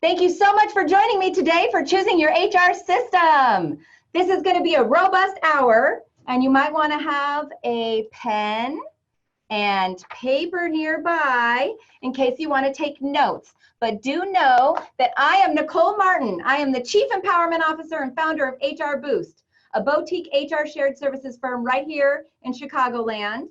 Thank you so much for joining me today for choosing your HR system. This is going to be a robust hour, and you might want to have a pen and paper nearby in case you want to take notes. But do know that I am Nicole Martin. I am the Chief Empowerment Officer and founder of HR Boost, a boutique HR shared services firm right here in Chicagoland.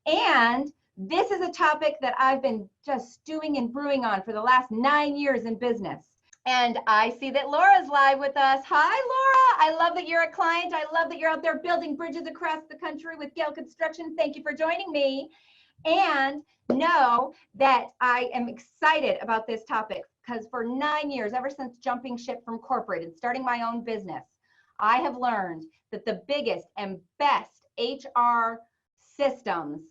And this is a topic that I've been just stewing and brewing on for the last 9 years in business. And I see that Laura's live with us. Hi, Laura. I love that you're a client. I love that you're out there building bridges across the country with Gale Construction. Thank you for joining me. And know that I am excited about this topic because for 9 years, ever since jumping ship from corporate and starting my own business, I have learned that the biggest and best HR systems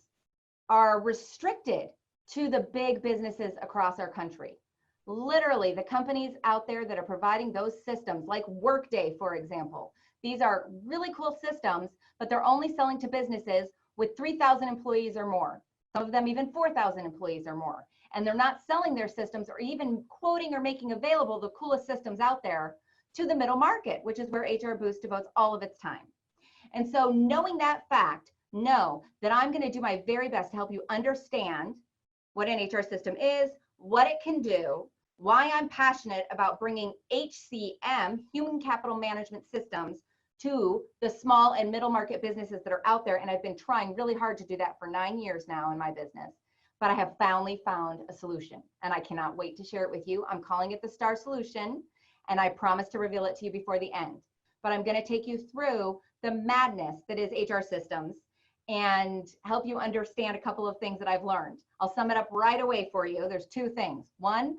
are restricted to the big businesses across our country. Literally, the companies out there that are providing those systems, like Workday, for example, these are really cool systems, but they're only selling to businesses with 3,000 employees or more. Some of them even 4,000 employees or more. And they're not selling their systems or even quoting or making available the coolest systems out there to the middle market, which is where HR Boost devotes all of its time. And so knowing that fact, know that I'm going to do my very best to help you understand what an HR system is, what it can do, why I'm passionate about bringing HCM, human capital management systems, to the small and middle market businesses that are out there. And I've been trying really hard to do that for 9 years now in my business, but I have finally found a solution and I cannot wait to share it with you. I'm calling it the STAR solution, and I promise to reveal it to you before the end. But I'm going to take you through the madness that is HR systems and help you understand a couple of things that I've learned. I'll sum it up right away for you. There's two things. One,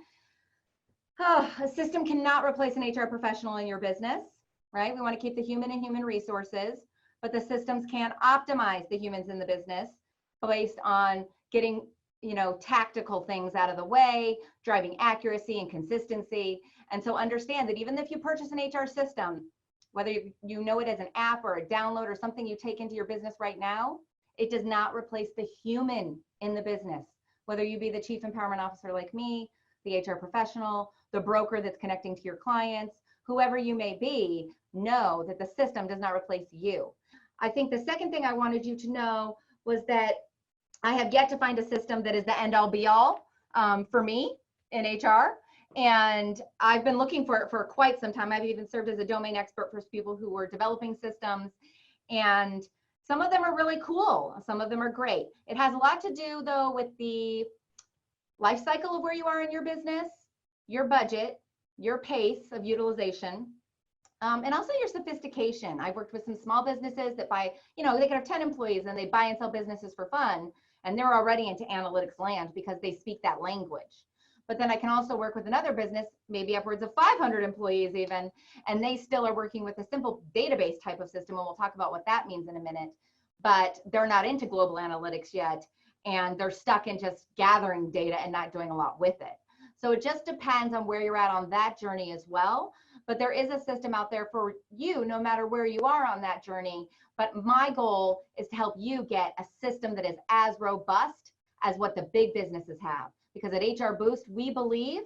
a system cannot replace an HR professional in your business, right? We want to keep the human and human resources, but the systems can optimize the humans in the business based on getting, tactical things out of the way, driving accuracy and consistency. And so understand that even if you purchase an HR system, whether you know it as an app or a download or something you take into your business right now, it does not replace the human in the business. Whether you be the Chief Empowerment Officer like me, the HR professional, the broker that's connecting to your clients, whoever you may be, know that the system does not replace you. I think the second thing I wanted you to know was that I have yet to find a system that is the end all be all for me in HR. And I've been looking for it for quite some time. I've even served as a domain expert for people who were developing systems. And some of them are really cool. Some of them are great. It has a lot to do, though, with the life cycle of where you are in your business, your budget, your pace of utilization, and also your sophistication. I've worked with some small businesses that buy, they could have 10 employees and they buy and sell businesses for fun. And they're already into analytics land because they speak that language. But then I can also work with another business, maybe upwards of 500 employees even, and they still are working with a simple database type of system. And we'll talk about what that means in a minute, but they're not into global analytics yet. And they're stuck in just gathering data and not doing a lot with it. So it just depends on where you're at on that journey as well. But there is a system out there for you, no matter where you are on that journey. But my goal is to help you get a system that is as robust as what the big businesses have. Because at HR Boost, we believe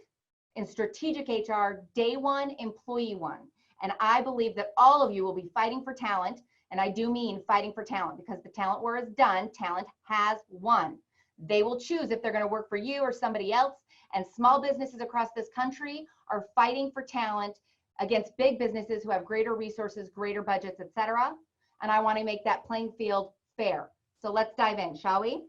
in strategic HR, day one, employee one. And I believe that all of you will be fighting for talent. And I do mean fighting for talent, because the talent war is done. Talent has won. They will choose if they're going to work for you or somebody else. And small businesses across this country are fighting for talent against big businesses who have greater resources, greater budgets, etc. And I want to make that playing field fair. So let's dive in, shall we?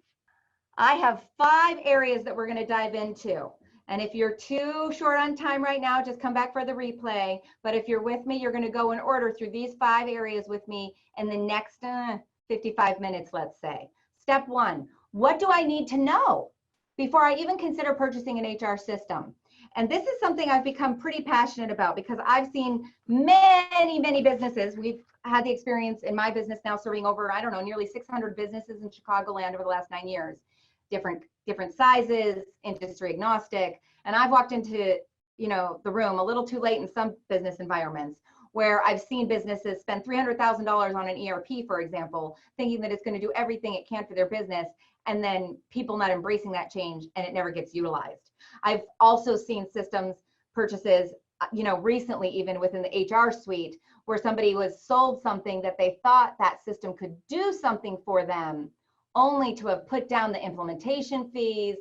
I have 5 areas that we're going to dive into. And if you're too short on time right now, just come back for the replay. But if you're with me, you're going to go in order through these 5 areas with me in the next 55 minutes, let's say. Step 1, what do I need to know before I even consider purchasing an HR system? And this is something I've become pretty passionate about because I've seen many businesses. We've had the experience in my business now serving over, nearly 600 businesses in Chicagoland over the last 9 years. Different sizes, industry agnostic. And I've walked into, the room a little too late in some business environments where I've seen businesses spend $300,000 on an ERP, for example, thinking that it's going to do everything it can for their business, and then people not embracing that change and it never gets utilized. I've also seen systems purchases, you know, recently even within the HR suite, where somebody was sold something that they thought that system could do something for them, only to have put down the implementation fees,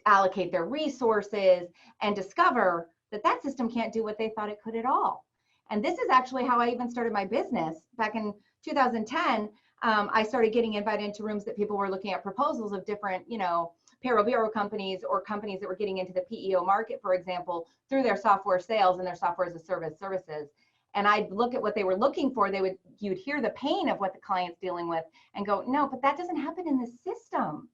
allocate their resources, and discover that that system can't do what they thought it could at all. And this is actually how I even started my business. Back in 2010, I started getting invited into rooms that people were looking at proposals of different, you know, payroll bureau companies or companies that were getting into the PEO market, for example, through their software sales and their software as a service services. And I'd look at what they were looking for. You'd hear the pain of what the client's dealing with and go, no, but that doesn't happen in the system.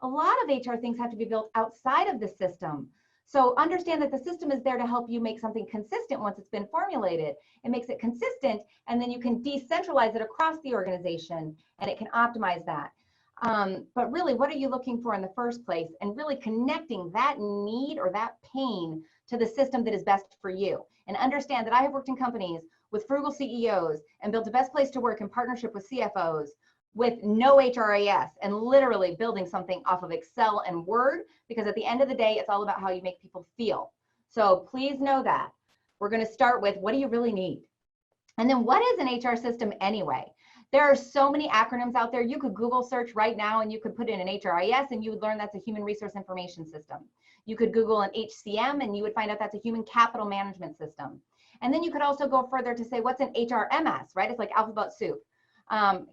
A lot of HR things have to be built outside of the system. So understand that the system is there to help you make something consistent once it's been formulated. It makes it consistent, and then you can decentralize it across the organization, and it can optimize that. But really, what are you looking for in the first place? And really connecting that need or that pain to the system that is best for you. And understand that I have worked in companies with frugal CEOs and built the best place to work in partnership with CFOs with no HRIS, and literally building something off of Excel and Word, because at the end of the day, it's all about how you make people feel. So please know that. We're going to start with, what do you really need? And then, what is an HR system anyway? There are so many acronyms out there. You could Google search right now and you could put in an HRIS and you would learn that's a human resource information system. You could Google an HCM and you would find out that's a human capital management system. And then you could also go further to say, what's an HRMS, right? It's like alphabet soup.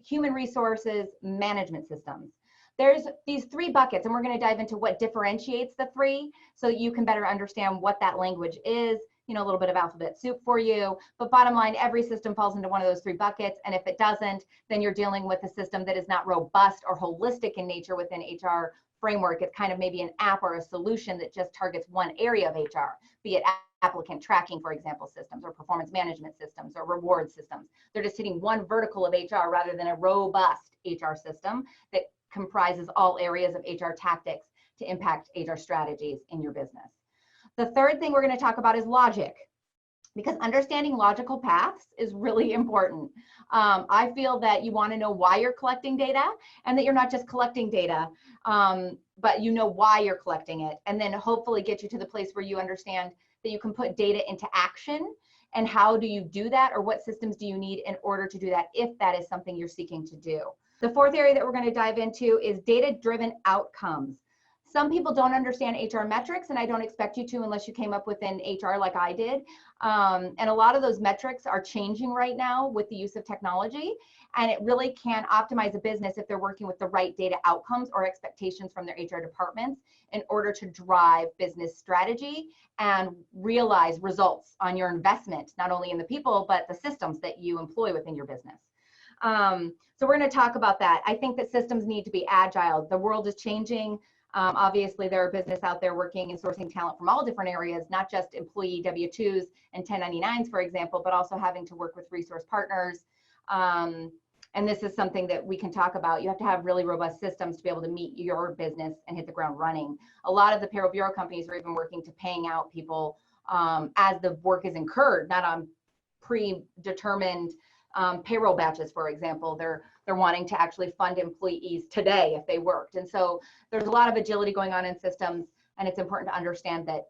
Human resources management systems. There's these three buckets, and we're going to dive into what differentiates the three so that you can better understand what that language is, you know, a little bit of alphabet soup for you. But bottom line, every system falls into one of those three buckets. And if it doesn't, then you're dealing with a system that is not robust or holistic in nature within HR framework. It's kind of maybe an app or a solution that just targets one area of HR, be it applicant tracking, for example, systems, or performance management systems, or reward systems. They're just hitting one vertical of HR rather than a robust HR system that comprises all areas of HR tactics to impact HR strategies in your business. The third thing we're going to talk about is logic, because understanding logical paths is really important. I feel that you want to know why you're collecting data, and that you're not just collecting data, but you know why you're collecting it, and then hopefully get you to the place where you understand that you can put data into action. And how do you do that, or what systems do you need in order to do that, if that is something you're seeking to do? The fourth area that we're going to dive into is data-driven outcomes. Some people don't understand HR metrics, and I don't expect you to unless you came up within HR like I did. And a lot of those metrics are changing right now with the use of technology, and it really can optimize a business if they're working with the right data outcomes or expectations from their HR departments in order to drive business strategy and realize results on your investment, not only in the people, but the systems that you employ within your business. So we're going to talk about that. I think that systems need to be agile. The world is changing. Obviously, there are businesses out there working and sourcing talent from all different areas, not just employee W-2s and 1099s, for example, but also having to work with resource partners. And this is something that we can talk about. You have to have really robust systems to be able to meet your business and hit the ground running. A lot of the payroll bureau companies are even working to paying out people as the work is incurred, not on predetermined payroll batches, for example. They're wanting to actually fund employees today if they worked. And so there's a lot of agility going on in systems, and it's important to understand that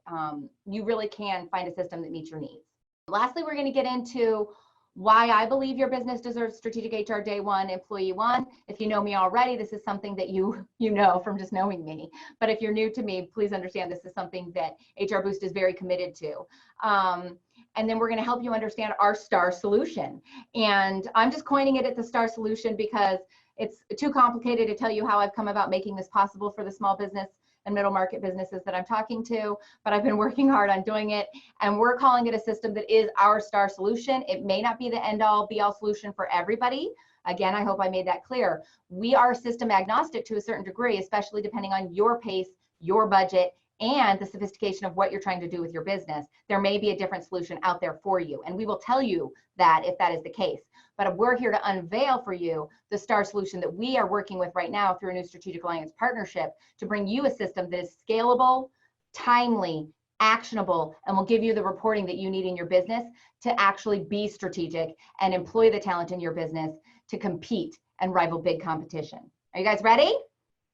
you really can find a system that meets your needs. Lastly, we're going to get into why I believe your business deserves strategic HR day one, employee one. If you know me already, this is something that you know from just knowing me. But if you're new to me, please understand this is something that HR Boost is very committed to. And then we're going to help you understand our STAR solution. And I'm just coining it at the STAR solution because it's too complicated to tell you how I've come about making this possible for the small business and middle market businesses that I'm talking to, but I've been working hard on doing it, and we're calling it a system that is our STAR solution. It may not be the end all be all solution for everybody. Again, I hope I made that clear. We are system agnostic to a certain degree, especially depending on your pace, your budget, and the sophistication of what you're trying to do with your business. There may be a different solution out there for you, and we will tell you that if that is the case. But we're here to unveil for you the STAR solution that we are working with right now through a new strategic alliance partnership to bring you a system that is scalable, timely, actionable, and will give you the reporting that you need in your business to actually be strategic and employ the talent in your business to compete and rival big competition. Are you guys ready?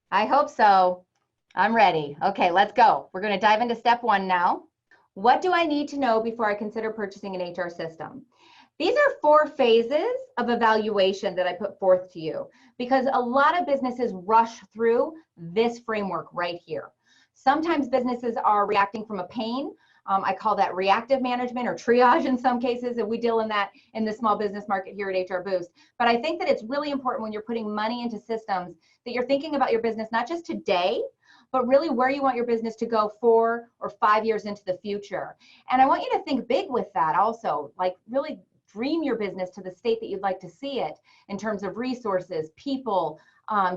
I hope so. I'm ready. Okay, let's go. We're going to dive into step one now. What do I need to know before I consider purchasing an HR system? These are 4 phases of evaluation that I put forth to you because a lot of businesses rush through this framework right here. Sometimes businesses are reacting from a pain. I call that reactive management or triage in some cases, and we deal in that in the small business market here at HR Boost. But I think that it's really important when you're putting money into systems that you're thinking about your business, not just today, but really where you want your business to go 4 or 5 years into the future. And I want you to think big with that also, like really dream your business to the state that you'd like to see it in terms of resources, people,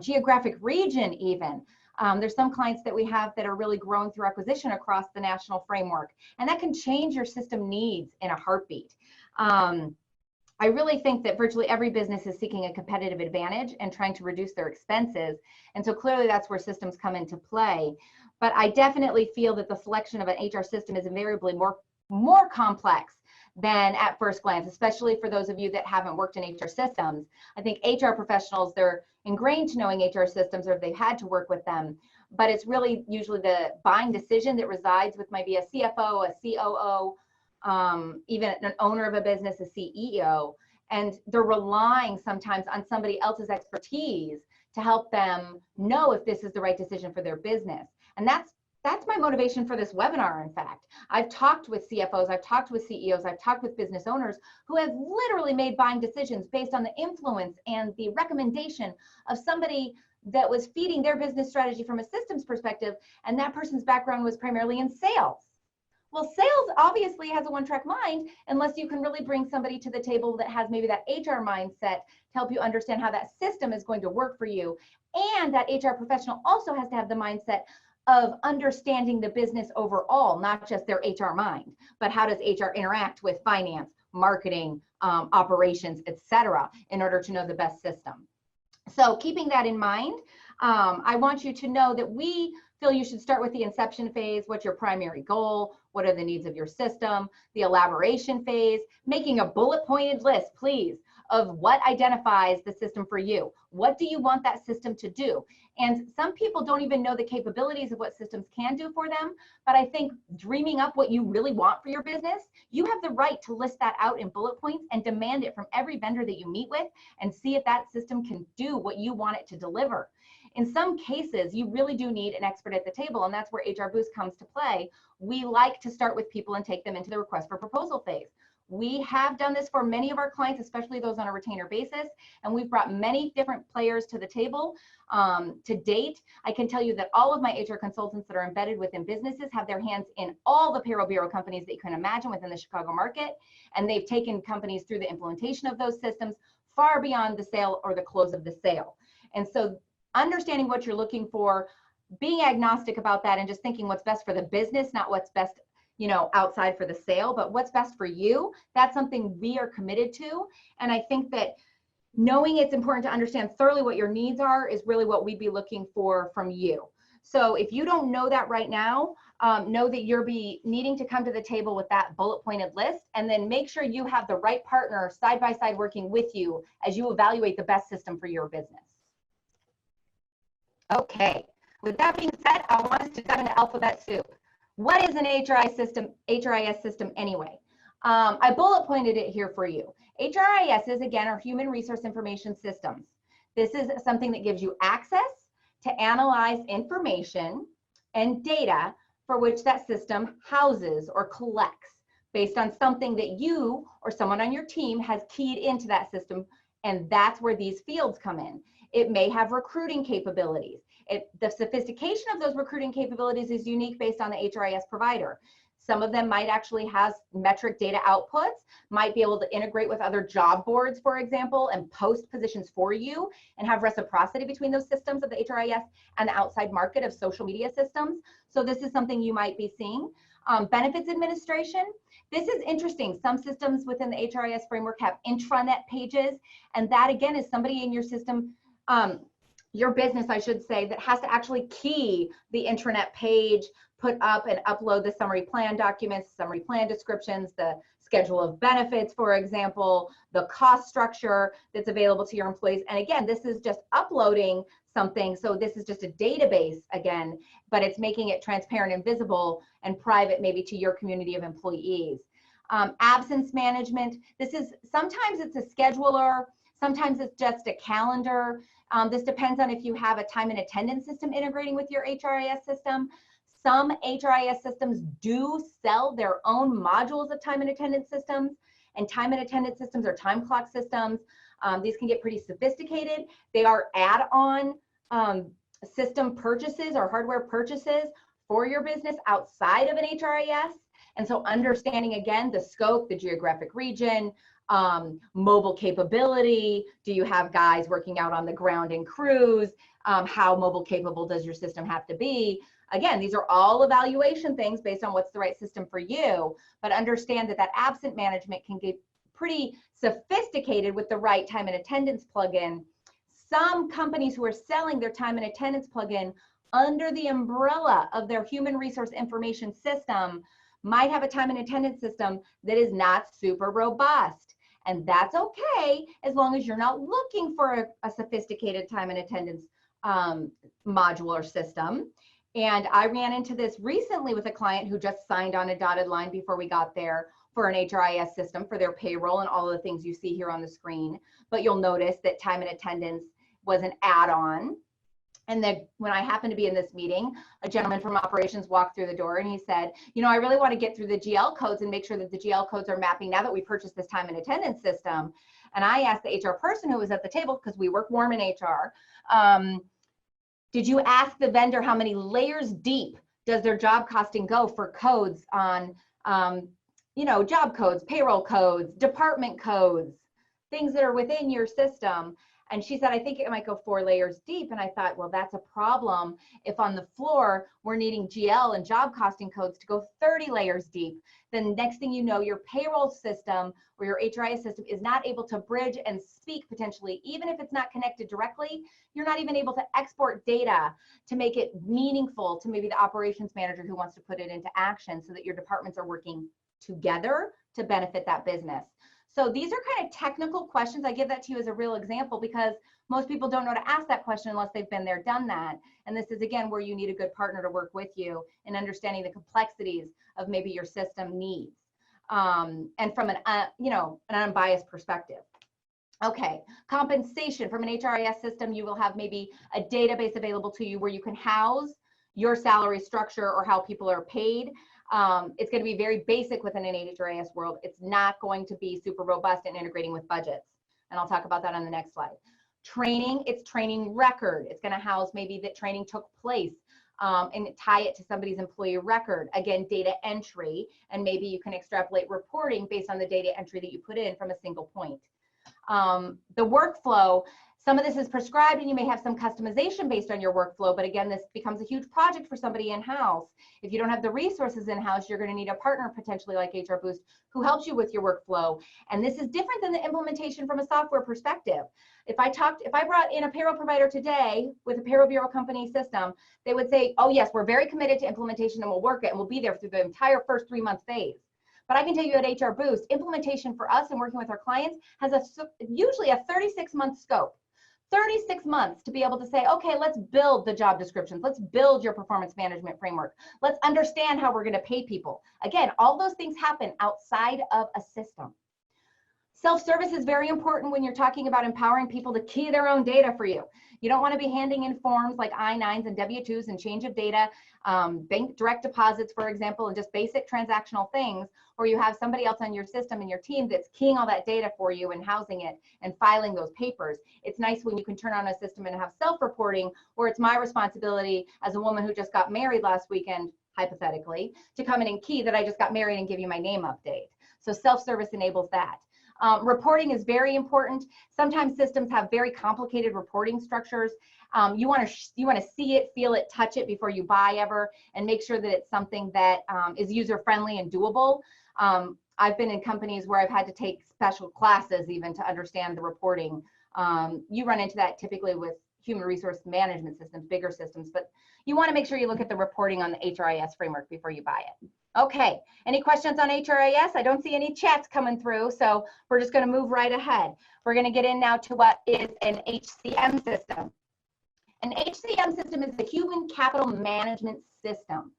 geographic region even. There's some clients that we have that are really growing through acquisition across the national framework, and that can change your system needs in a heartbeat. I really think that virtually every business is seeking a competitive advantage and trying to reduce their expenses. And so clearly that's where systems come into play. But I definitely feel that the selection of an HR system is invariably more complex than at first glance, especially for those of you that haven't worked in HR systems. I think HR professionals, they're ingrained to knowing HR systems or they've had to work with them, but it's really usually the buying decision that resides with maybe a CFO, a COO, even an owner of a business, a CEO, and they're relying sometimes on somebody else's expertise to help them know if this is the right decision for their business. And that's my motivation for this webinar, in fact. I've talked with CFOs, I've talked with CEOs, I've talked with business owners who have literally made buying decisions based on the influence and the recommendation of somebody that was feeding their business strategy from a systems perspective, and that person's background was primarily in sales. Well, sales obviously has a one-track mind unless you can really bring somebody to the table that has maybe that HR mindset to help you understand how that system is going to work for you. And that HR professional also has to have the mindset of understanding the business overall, not just their HR mind, but how does HR interact with finance, marketing, operations, etc., in order to know the best system. So keeping that in mind, I want you to know that we feel you should start with the inception phase. What's your primary goal? What are the needs of your system? The elaboration phase, making a bullet pointed list, please, of what identifies the system for you. What do you want that system to do? And some people don't even know the capabilities of what systems can do for them, but I think dreaming up what you really want for your business, you have the right to list that out in bullet points and demand it from every vendor that you meet with and see if that system can do what you want it to deliver. In some cases, you really do need an expert at the table, and that's where HR Boost comes to play. We like to start with people and take them into the request for proposal phase. We have done this for many of our clients, especially those on a retainer basis, and we've brought many different players to the table. To date, I can tell you that all of my HR consultants that are embedded within businesses have their hands in all the payroll bureau companies that you can imagine within the Chicago market, and they've taken companies through the implementation of those systems far beyond the sale or the close of the sale. And so understanding what you're looking for, being agnostic about that, and just thinking what's best for the business, not what's best, outside for the sale, but what's best for you, that's something we are committed to. And I think that knowing it's important to understand thoroughly what your needs are is really what we'd be looking for from you. So if you don't know that right now, know that you'll be needing to come to the table with that bullet pointed list, and then make sure you have the right partner side by side working with you as you evaluate the best system for your business. Okay, with that being said, I want us to dive into alphabet soup. What is an HRIS system anyway? I bullet pointed it here for you. HRISs, again, are human resource information systems. This is something that gives you access to analyze information and data for which that system houses or collects based on something that you or someone on your team has keyed into that system, and that's where these fields come in. It may have recruiting capabilities. The sophistication of those recruiting capabilities is unique based on the HRIS provider. Some of them might actually have metric data outputs, might be able to integrate with other job boards, for example, and post positions for you and have reciprocity between those systems of the HRIS and the outside market of social media systems. So this is something you might be seeing. Benefits administration. This is interesting. Some systems within the HRIS framework have intranet pages, and that again is somebody in your system, your business, I should say, that has to actually key the intranet page, put up and upload the summary plan documents, summary plan descriptions, the schedule of benefits, for example, the cost structure that's available to your employees. And again, this is just uploading something. So this is just a database again, but it's making it transparent and visible and private maybe to your community of employees. Absence management. This is, sometimes it's a scheduler, sometimes it's just a calendar. This depends on if you have a time and attendance system integrating with your HRIS system. Some HRIS systems do sell their own modules of time and attendance systems, and time and attendance systems are time clock systems. These can get pretty sophisticated. They are add-on system purchases or hardware purchases for your business outside of an HRIS. And so understanding, again, the scope, the geographic region, mobile capability. Do you have guys working out on the ground in crews? How mobile capable does your system have to be? Again, these are all evaluation things based on what's the right system for you, but understand that that absent management can get pretty sophisticated with the right time and attendance plugin. Some companies who are selling their time and attendance plugin under the umbrella of their human resource information system might have a time and attendance system that is not super robust. And that's okay, as long as you're not looking for a sophisticated time and attendance module or system. And I ran into this recently with a client who just signed on a dotted line before we got there for an HRIS system for their payroll and all of the things you see here on the screen. But you'll notice that time and attendance was an add-on. And then when I happened to be in this meeting, a gentleman from operations walked through the door and he said, you know, I really want to get through the GL codes and make sure that the GL codes are mapping now that we purchased this time and attendance system. And I asked the HR person who was at the table, because we work warm in HR, did you ask the vendor how many layers deep does their job costing go for codes on, you know, job codes, payroll codes, department codes, things that are within your system? And she said, I think it might go 4 layers deep. And I thought, well, that's a problem if on the floor we're needing GL and job costing codes to go 30 layers deep. Then next thing you know, your payroll system or your HRIS system is not able to bridge and speak potentially, even if it's not connected directly. You're not even able to export data to make it meaningful to maybe the operations manager who wants to put it into action so that your departments are working together to benefit that business. So these are kind of technical questions. I give that to you as a real example because most people don't know to ask that question unless they've been there, done that. And this is, again, where you need a good partner to work with you in understanding the complexities of maybe your system needs, and from an, you know, an unbiased perspective. Okay, compensation. From an HRIS system, you will have maybe a database available to you where you can house your salary structure or how people are paid. It's going to be very basic within an HRIS world. It's not going to be super robust and integrating with budgets. And I'll talk about that on the next slide. Training, it's training record. It's going to house maybe that training took place and tie it to somebody's employee record. Again, data entry, and maybe you can extrapolate reporting based on the data entry that you put in from a single point. The workflow, some of this is prescribed and you may have some customization based on your workflow, but again, this becomes a huge project for somebody in-house. If you don't have the resources in-house, you're going to need a partner potentially like HRBoost who helps you with your workflow. And this is different than the implementation from a software perspective. If I brought in a payroll provider today with a payroll bureau company system, they would say, oh yes, we're very committed to implementation and we'll work it and we'll be there through the entire first 3-month phase. But I can tell you at HRBoost, implementation for us and working with our clients has usually a 36-month scope. 36 months to be able to say, okay, let's build the job descriptions. Let's build your performance management framework. Let's understand how we're going to pay people. Again, all those things happen outside of a system. Self-service is very important when you're talking about empowering people to key their own data for you. You don't want to be handing in forms like I-9s and W-2s and change of data, bank direct deposits, for example, and just basic transactional things where you have somebody else on your system and your team that's keying all that data for you and housing it and filing those papers. It's nice when you can turn on a system and have self-reporting where it's my responsibility as a woman who just got married last weekend, hypothetically, to come in and key that I just got married and give you my name update. So self-service enables that. Reporting is very important. Sometimes systems have very complicated reporting structures. You want to see it, feel it, touch it before you buy ever, and make sure that it's something that is user-friendly and doable. I've been in companies where I've had to take special classes even to understand the reporting. You run into that typically with human resource management systems, bigger systems, but you want to make sure you look at the reporting on the HRIS framework before you buy it. Okay, any questions on HRIS? I don't see any chats coming through, so we're just going to move right ahead. We're going to get in now to what is an HCM system. An HCM system is the human capital management system.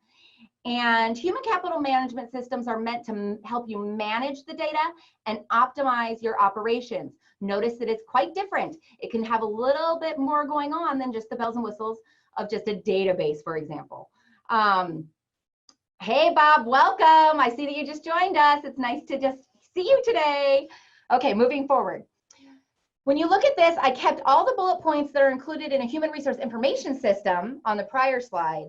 And human capital management systems are meant to help you manage the data and optimize your operations. Notice that it's quite different. It can have a little bit more going on than just the bells and whistles of just a database, for example. Hey, Bob, welcome. I see that you just joined us. It's nice to just see you today. Okay, moving forward. When you look at this, I kept all the bullet points that are included in a human resource information system on the prior slide,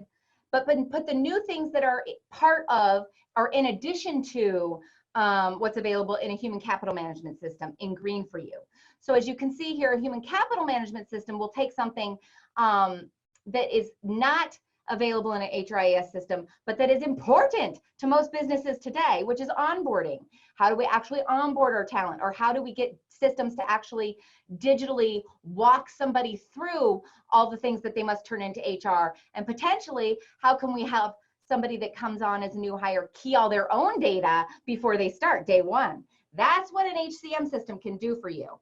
but put the new things that are part of or in addition to what's available in a human capital management system in green for you. So as you can see here, a human capital management system will take something that is not available in an HRIS system, but that is important to most businesses today, which is onboarding. How do we actually onboard our talent, or how do we get systems to actually digitally walk somebody through all the things that they must turn into HR, and potentially how can we have somebody that comes on as a new hire key all their own data before they start day one. That's what an HCM system can do for you.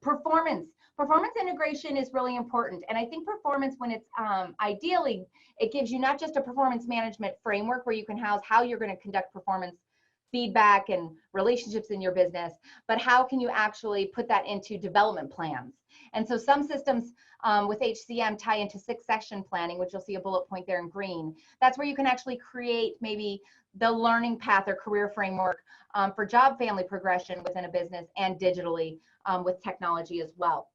Performance integration is really important. And I think performance, when it's ideally, it gives you not just a performance management framework where you can house how you're going to conduct performance feedback and relationships in your business, but how can you actually put that into development plans? And so some systems with HCM tie into succession planning, which you'll see a bullet point there in green. That's where you can actually create maybe the learning path or career framework for job family progression within a business, and digitally with technology as well.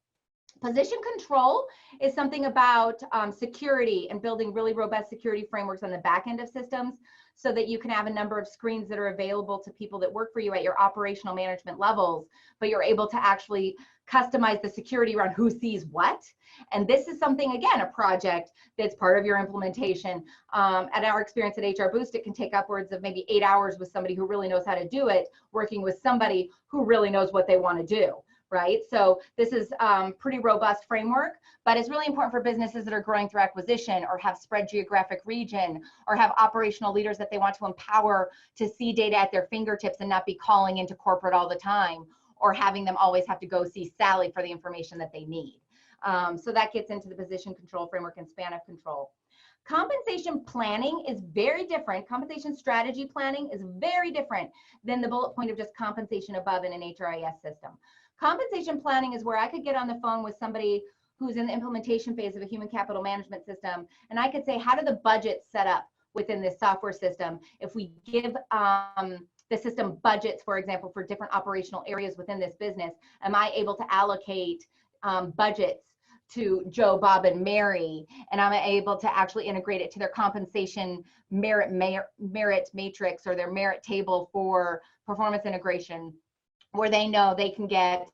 Position control is something about security and building really robust security frameworks on the back end of systems so that you can have a number of screens that are available to people that work for you at your operational management levels, but you're able to actually customize the security around who sees what. And this is something, again, a project that's part of your implementation. At our experience at HRBoost, it can take upwards of maybe 8 hours with somebody who really knows how to do it, working with somebody who really knows what they want to do. Right? So this is pretty robust framework, but it's really important for businesses that are growing through acquisition, or have spread geographic region, or have operational leaders that they want to empower to see data at their fingertips and not be calling into corporate all the time, or having them always have to go see Sally for the information that they need. So that gets into the position control framework and span of control. Compensation planning is very different. Compensation strategy planning is very different than the bullet point of just compensation above in an HRIS system. Compensation planning is where I could get on the phone with somebody who's in the implementation phase of a human capital management system, and I could say, how do the budgets set up within this software system? If we give the system budgets, for example, for different operational areas within this business, am I able to allocate budgets to Joe, Bob, and Mary, and I'm able to actually integrate it to their compensation merit matrix or their merit table for performance integration, where they know they can get,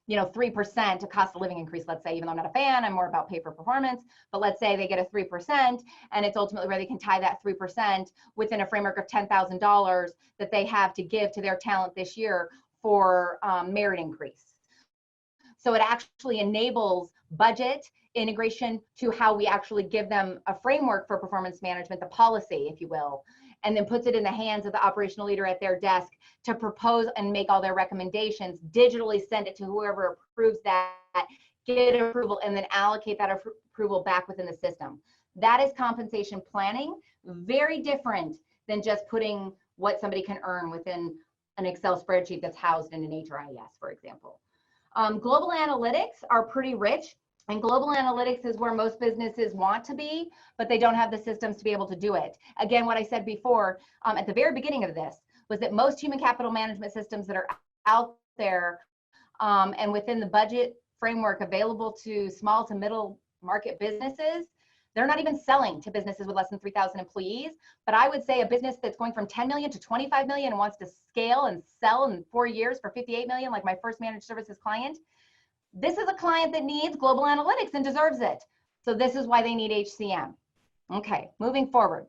3% a cost of living increase, let's say, even though I'm not a fan, I'm more about pay for performance, but let's say they get a 3%, and it's ultimately where they can tie that 3% within a framework of $10,000 that they have to give to their talent this year for merit increase. So it actually enables budget integration to how we actually give them a framework for performance management, the policy, if you will, and then puts it in the hands of the operational leader at their desk to propose and make all their recommendations, digitally send it to whoever approves that, get approval, and then allocate that approval back within the system. That is compensation planning, very different than just putting what somebody can earn within an Excel spreadsheet that's housed in an HRIS, for example. Global analytics are pretty rich, and global analytics is where most businesses want to be, but they don't have the systems to be able to do it. Again, what I said before at the very beginning of this was that most human capital management systems that are out there and within the budget framework available to small to middle market businesses, they're not even selling to businesses with less than 3,000 employees. But I would say a business that's going from 10 million to 25 million and wants to scale and sell in 4 years for 58 million, like my first managed services client, this is a client that needs global analytics and deserves it. So this is why they need HCM. Okay, moving forward.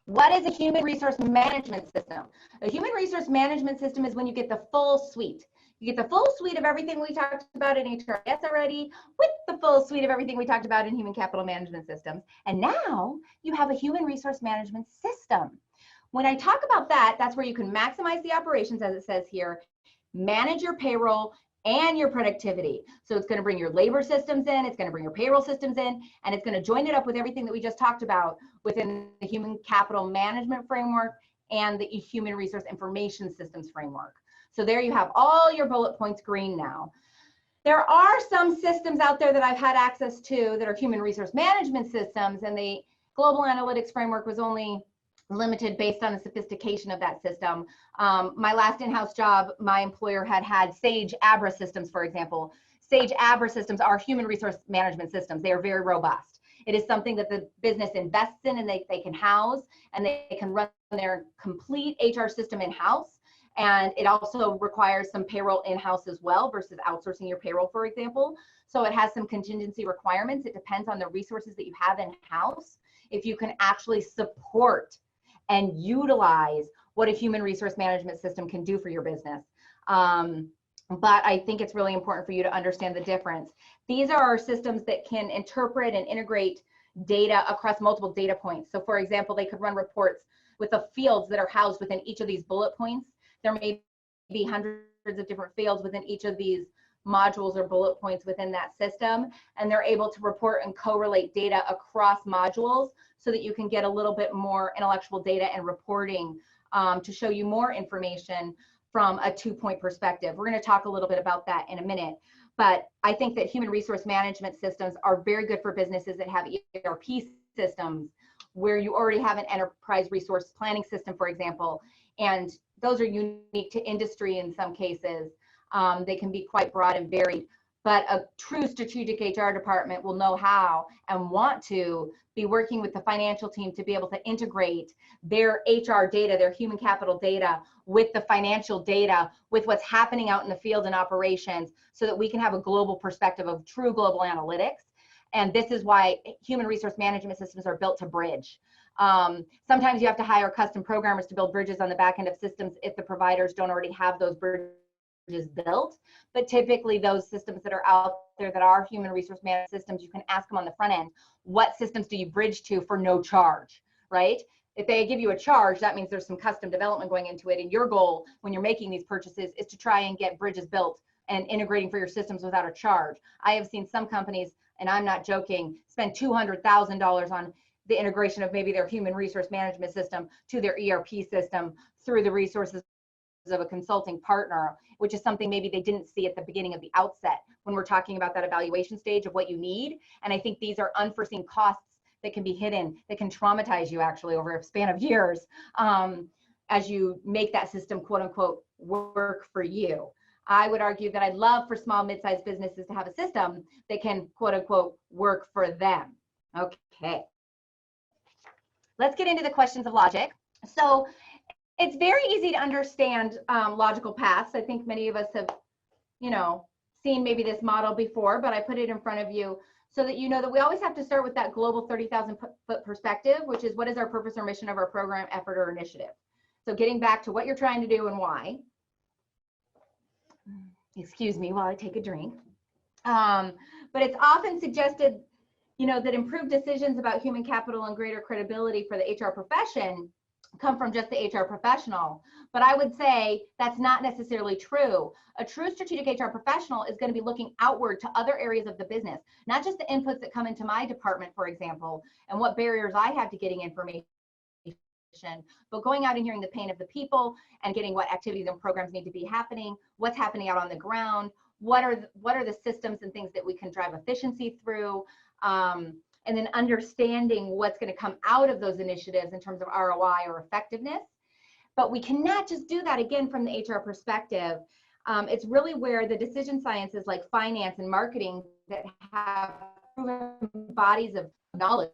What is a human resource management system? A human resource management system is when you get the full suite. You get the full suite of everything we talked about in HRIS already, with the full suite of everything we talked about in human capital management systems. And now you have a human resource management system. When I talk about that, that's where you can maximize the operations, as it says here, manage your payroll and your productivity. So it's going to bring your labor systems in, it's going to bring your payroll systems in, and it's going to join it up with everything that we just talked about within the human capital management framework and the human resource information systems framework. So there you have all your bullet points green now. There are some systems out there that I've had access to that are human resource management systems, and the global analytics framework was only limited based on the sophistication of that system. My last in-house job, my employer had Sage Abra systems, for example. Sage Abra systems are human resource management systems. They are very robust. It is something that the business invests in and they can house, and they can run their complete HR system in-house. And it also requires some payroll in-house as well versus outsourcing your payroll, for example. So it has some contingency requirements. It depends on the resources that you have in-house. If you can actually support and utilize what a human resource management system can do for your business. But I think it's really important for you to understand the difference. These are our systems that can interpret and integrate data across multiple data points. So for example, they could run reports with the fields that are housed within each of these bullet points. There may be hundreds of different fields within each of these modules or bullet points within that system, and they're able to report and correlate data across modules so that you can get a little bit more intellectual data and reporting to show you more information from a two-point perspective. We're going to talk a little bit about that in a minute, but I think that human resource management systems are very good for businesses that have ERP systems where you already have an enterprise resource planning system, for example, and those are unique to industry in some cases. They can be quite broad and varied, but a true strategic HR department will know how and want to be working with the financial team to be able to integrate their HR data, their human capital data, with the financial data, with what's happening out in the field and operations, so that we can have a global perspective of true global analytics. And this is why human resource management systems are built to bridge. Sometimes you have to hire custom programmers to build bridges on the back end of systems if the providers don't already have those bridges built. But typically those systems that are out there that are human resource management systems, you can ask them on the front end, what systems do you bridge to for no charge, right? If they give you a charge, that means there's some custom development going into it. And your goal when you're making these purchases is to try and get bridges built and integrating for your systems without a charge. I have seen some companies, and I'm not joking, spend $200,000 on the integration of maybe their human resource management system to their ERP system through the resources of a consulting partner, which is something maybe they didn't see at the beginning of the outset when we're talking about that evaluation stage of what you need. And I think these are unforeseen costs that can be hidden, that can traumatize you actually over a span of years as you make that system, quote unquote, work for you. I would argue that I'd love for small, mid-sized businesses to have a system that can, quote unquote, work for them. Okay. Let's get into the questions of logic. So it's very easy to understand logical paths. I think many of us have, seen maybe this model before, but I put it in front of you so that you know that we always have to start with that global 30,000 foot perspective, which is what is our purpose or mission of our program, effort, or initiative. So getting back to what you're trying to do and why. Excuse me while I take a drink. But it's often suggested, that improved decisions about human capital and greater credibility for the HR profession come from just the HR professional. But I would say that's not necessarily true. A true strategic HR professional is going to be looking outward to other areas of the business, not just the inputs that come into my department, for example, and what barriers I have to getting information, but going out and hearing the pain of the people and getting what activities and programs need to be happening, what's happening out on the ground, what are the systems and things that we can drive efficiency through, and then understanding what's going to come out of those initiatives in terms of ROI or effectiveness. But we cannot just do that again from the HR perspective. It's really where the decision sciences like finance and marketing that have proven bodies of knowledge,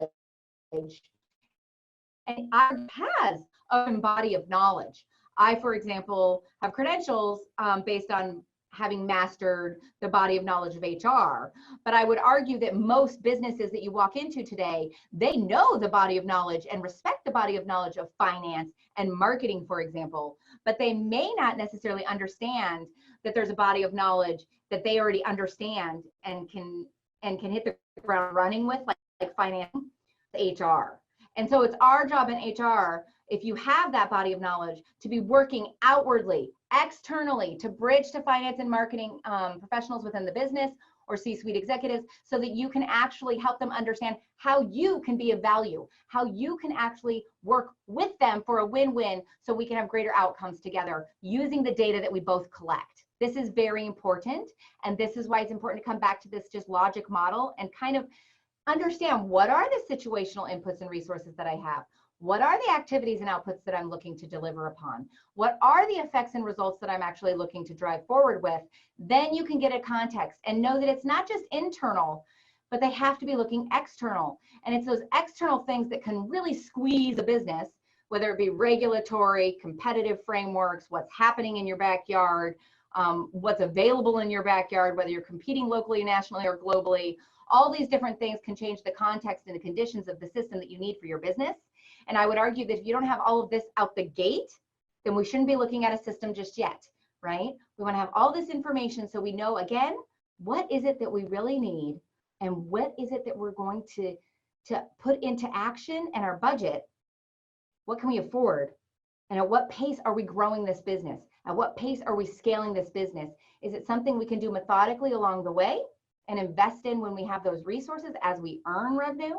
and has a body of knowledge. I, for example, have credentials based on having mastered the body of knowledge of HR. But I would argue that most businesses that you walk into today, they know the body of knowledge and respect the body of knowledge of finance and marketing, for example, but they may not necessarily understand that there's a body of knowledge that they already understand and can hit the ground running with, like finance, HR. And so it's our job in HR, if you have that body of knowledge, to be working outwardly, externally, to bridge to finance and marketing professionals within the business or C-suite executives, so that you can actually help them understand how you can be of value, how you can actually work with them for a win-win, so we can have greater outcomes together using the data that we both collect. This is very important, and this is why it's important to come back to this just logic model and kind of understand, what are the situational inputs and resources that I have? What are the activities and outputs that I'm looking to deliver upon? What are the effects and results that I'm actually looking to drive forward with? Then you can get a context and know that it's not just internal, but they have to be looking external. And it's those external things that can really squeeze a business, whether it be regulatory, competitive frameworks, what's happening in your backyard, what's available in your backyard, whether you're competing locally, nationally, or globally. All these different things can change the context and the conditions of the system that you need for your business. And I would argue that if you don't have all of this out the gate, then we shouldn't be looking at a system just yet, right? We want to have all this information so we know, again, what is it that we really need, and what is it that we're going to put into action, and our budget, what can we afford? And at what pace are we growing this business? At what pace are we scaling this business? Is it something we can do methodically along the way and invest in when we have those resources as we earn revenue?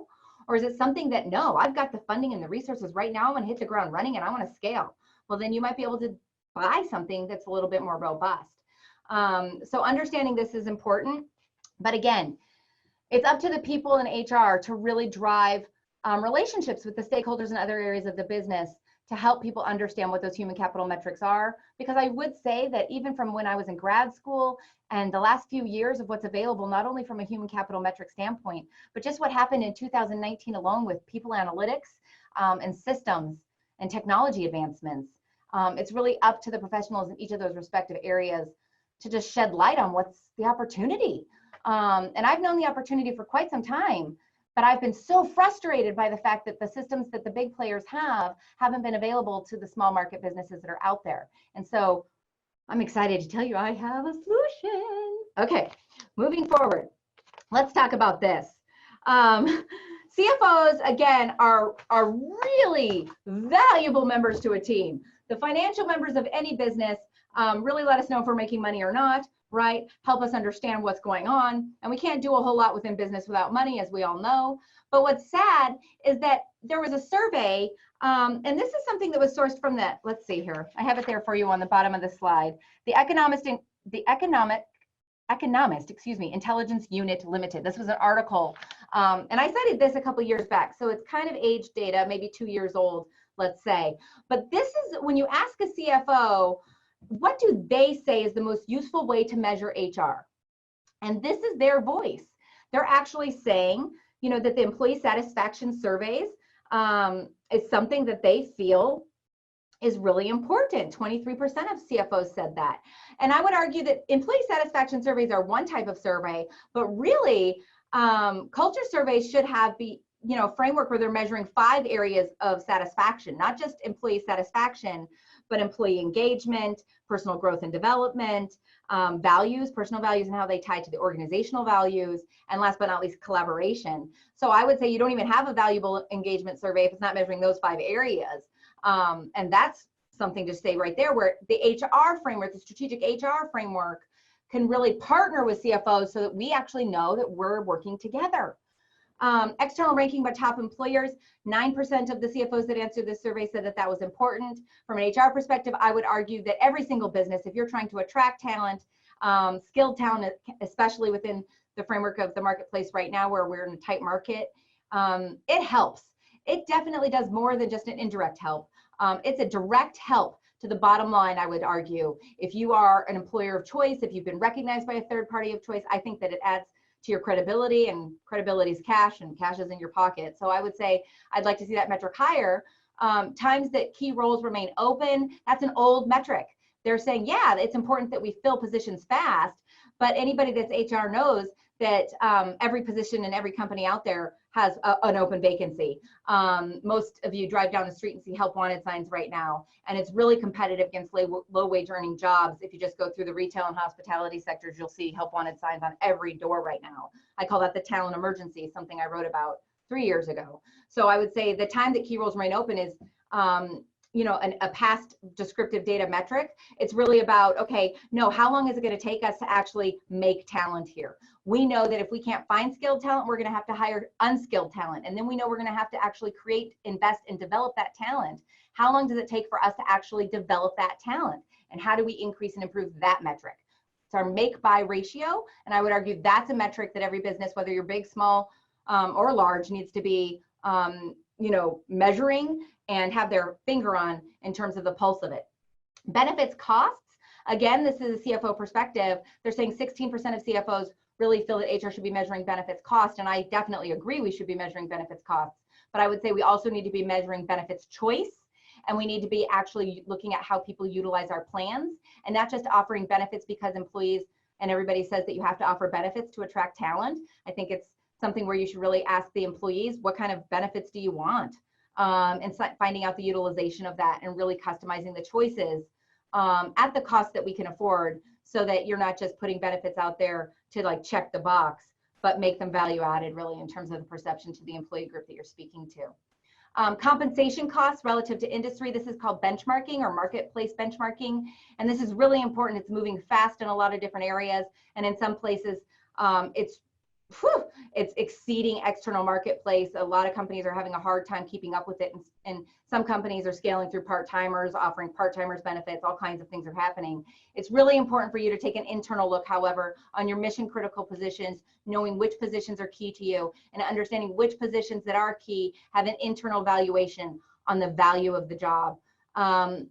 Or is it something that, no, I've got the funding and the resources right now, I'm going to hit the ground running and I want to scale? Well, then you might be able to buy something that's a little bit more robust. So understanding this is important. But again, it's up to the people in HR to really drive relationships with the stakeholders in other areas of the business to help people understand what those human capital metrics are. Because I would say that even from when I was in grad school and the last few years of what's available, not only from a human capital metric standpoint, but just what happened in 2019 alone with people analytics and systems and technology advancements. It's really up to the professionals in each of those respective areas to just shed light on what's the opportunity. And I've known the opportunity for quite some time, but I've been so frustrated by the fact that the systems that the big players haven't been available to the small market businesses that are out there. And so I'm excited to tell you I have a solution. Okay, moving forward, let's talk about this. CFOs, again, are really valuable members to a team. The financial members of any business really let us know if we're making money or not, right? Help us understand what's going on. And we can't do a whole lot within business without money, as we all know. But what's sad is that there was a survey, and this is something that was sourced from the, let's see here, I have it there for you on the bottom of the slide. The Economist Intelligence Unit Limited. This was an article, and I cited this a couple years back, so it's kind of age data, maybe 2 years old, let's say. But this is when you ask a CFO, what do they say is the most useful way to measure HR? And this is their voice. They're actually saying, you know, that the employee satisfaction surveys is something that they feel is really important. 23% of CFOs said that. And I would argue that employee satisfaction surveys are one type of survey, but really culture surveys should have a framework where they're measuring 5 areas of satisfaction, not just employee satisfaction, but employee engagement, personal growth and development, values, personal values and how they tie to the organizational values, and last but not least, collaboration. So I would say you don't even have a valuable engagement survey if it's not measuring those 5 areas. And that's something to say right there, where the HR framework, the strategic HR framework, can really partner with CFOs so that we actually know that we're working together. External ranking by top employers, 9% of the CFOs that answered this survey said that that was important. From an HR perspective, I would argue that every single business, if you're trying to attract talent, skilled talent, especially within the framework of the marketplace right now where we're in a tight market, it helps. It definitely does more than just an indirect help. It's a direct help to the bottom line, I would argue. If you are an employer of choice, if you've been recognized by a third party of choice, I think that it adds to your credibility, and credibility is cash, and cash is in your pocket. So I would say I'd like to see that metric higher. Times that key roles remain open, that's an old metric. they're saying, yeah, it's important that we fill positions fast, but anybody that's HR knows that every position in every company out there has an open vacancy. Most of you drive down the street and see help wanted signs right now, and it's really competitive against low wage earning jobs. If you just go through the retail and hospitality sectors, you'll see help wanted signs on every door right now. I call that the talent emergency, something I wrote about 3 years ago. So I would say the time that key roles remain open is a past descriptive data metric. It's really about, okay, no, how long is it going to take us to actually make talent here? We know that if we can't find skilled talent, we're going to have to hire unskilled talent. And then we know we're going to have to actually create, invest, and develop that talent. How long does it take for us to actually develop that talent? And how do we increase and improve that metric? It's our make-buy ratio. And I would argue that's a metric that every business, whether you're big, small, or large, needs to be measuring and have their finger on in terms of the pulse of it. Benefits costs, again, this is a CFO perspective. They're saying 16% of CFOs really feel that HR should be measuring benefits cost, and I definitely agree we should be measuring benefits costs. But I would say we also need to be measuring benefits choice, and we need to be actually looking at how people utilize our plans, and not just offering benefits because employees and everybody says that you have to offer benefits to attract talent. I think it's something where you should really ask the employees, what kind of benefits do you want? And finding out the utilization of that and really customizing the choices at the cost that we can afford, so that you're not just putting benefits out there to like check the box, but make them value added really in terms of the perception to the employee group that you're speaking to. Compensation costs relative to industry. This is called benchmarking or marketplace benchmarking. And this is really important. It's moving fast in a lot of different areas. And in some places, it's exceeding external marketplace. A lot of companies are having a hard time keeping up with it. And some companies are scaling through part-timers, offering part-timers benefits, all kinds of things are happening. It's really important for you to take an internal look, however, on your mission critical positions, knowing which positions are key to you and understanding which positions that are key have an internal valuation on the value of the job.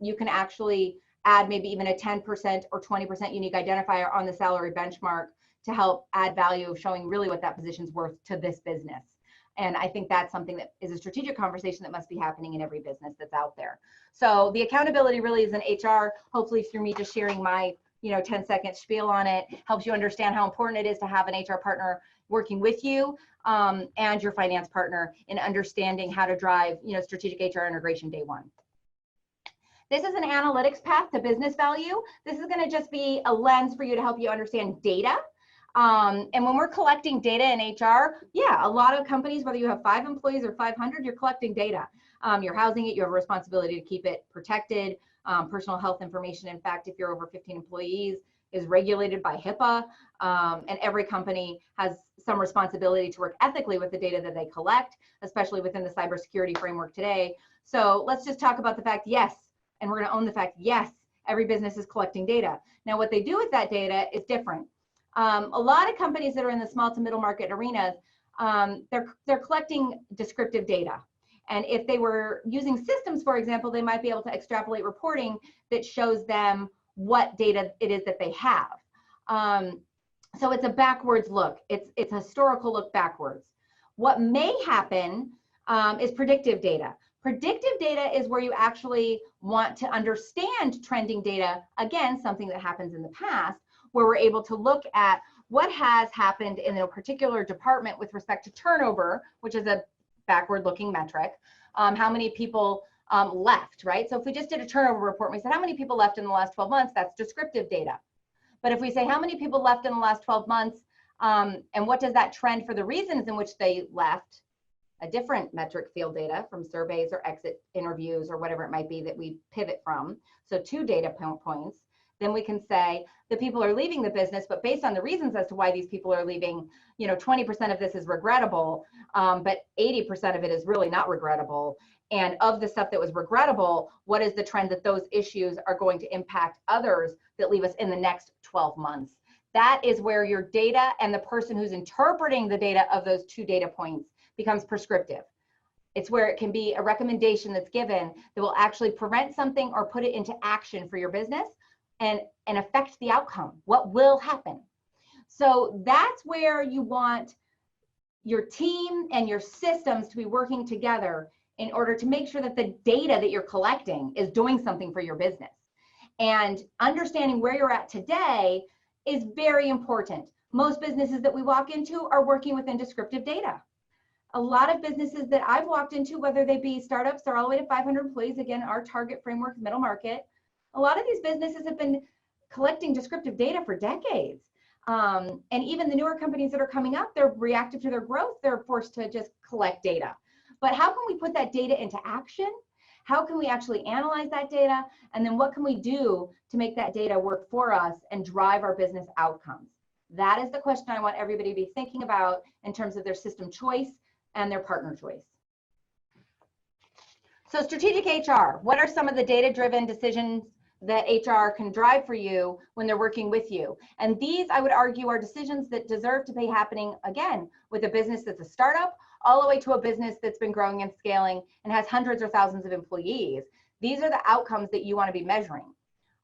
You can actually add maybe even a 10% or 20% unique identifier on the salary benchmark to help add value of showing really what that position's worth to this business. And I think that's something that is a strategic conversation that must be happening in every business that's out there. So the accountability really is in HR. Hopefully through me just sharing my 10-second spiel on it helps you understand how important it is to have an HR partner working with you and your finance partner in understanding how to drive strategic HR integration day one. This is an analytics path to business value. This is going to just be a lens for you to help you understand data. And when we're collecting data in HR, yeah, a lot of companies, whether you have 5 employees or 500, you're collecting data. You're housing it, you have a responsibility to keep it protected. Personal health information, in fact, if you're over 15 employees, is regulated by HIPAA. And every company has some responsibility to work ethically with the data that they collect, especially within the cybersecurity framework today. So let's just talk about the fact, yes, and we're going to own the fact, yes, every business is collecting data. Now, what they do with that data is different. A lot of companies that are in the small to middle market arenas, they're collecting descriptive data. And if they were using systems, for example, they might be able to extrapolate reporting that shows them what data it is that they have. So it's a backwards look. It's a historical look backwards. What may happen is predictive data. Predictive data is where you actually want to understand trending data. Again, something that happens in the past, where we're able to look at what has happened in a particular department with respect to turnover, which is a backward-looking metric. How many people left, right? So if we just did a turnover report, and we said how many people left in the last 12 months, that's descriptive data. But if we say how many people left in the last 12 months, and what does that trend for the reasons in which they left, a different metric field data from surveys or exit interviews or whatever it might be that we pivot from. So 2 data points. Then we can say the people are leaving the business, but based on the reasons as to why these people are leaving, 20% of this is regrettable, but 80% of it is really not regrettable. And of the stuff that was regrettable, what is the trend that those issues are going to impact others that leave us in the next 12 months? That is where your data and the person who's interpreting the data of those 2 data points becomes prescriptive. It's where it can be a recommendation that's given that will actually prevent something or put it into action for your business and affect the outcome. What will happen? So that's where you want your team and your systems to be working together in order to make sure that the data that you're collecting is doing something for your business. And understanding where you're at today is very important. Most businesses that we walk into are working within descriptive data. A lot of businesses that I've walked into, whether they be startups or all the way to 500 employees, again, our target framework, middle market, a lot of these businesses have been collecting descriptive data for decades. And even the newer companies that are coming up, they're reactive to their growth. They're forced to just collect data. But how can we put that data into action? How can we actually analyze that data? And then what can we do to make that data work for us and drive our business outcomes? That is the question I want everybody to be thinking about in terms of their system choice and their partner choice. So strategic HR, what are some of the data-driven decisions that HR can drive for you when they're working with you? And these, I would argue, are decisions that deserve to be happening, again, with a business that's a startup, all the way to a business that's been growing and scaling and has hundreds or thousands of employees. These are the outcomes that you want to be measuring.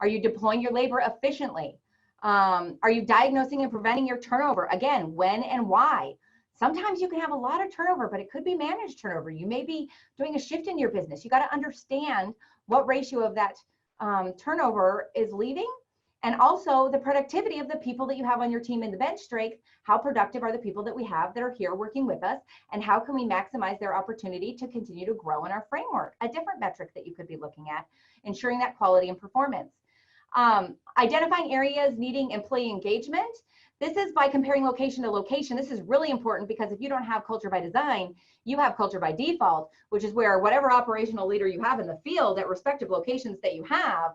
Are you deploying your labor efficiently? Are you diagnosing and preventing your turnover? Again, when and why? Sometimes you can have a lot of turnover, but it could be managed turnover. You may be doing a shift in your business. You got to understand what ratio of that turnover is leaving, and also the productivity of the people that you have on your team in the bench strength. How productive are the people that we have that are here working with us, and how can we maximize their opportunity to continue to grow in our framework? A different metric that you could be looking at, ensuring that quality and performance. Identifying areas needing employee engagement. This is by comparing location to location. This is really important because if you don't have culture by design, you have culture by default, which is where whatever operational leader you have in the field at respective locations that you have,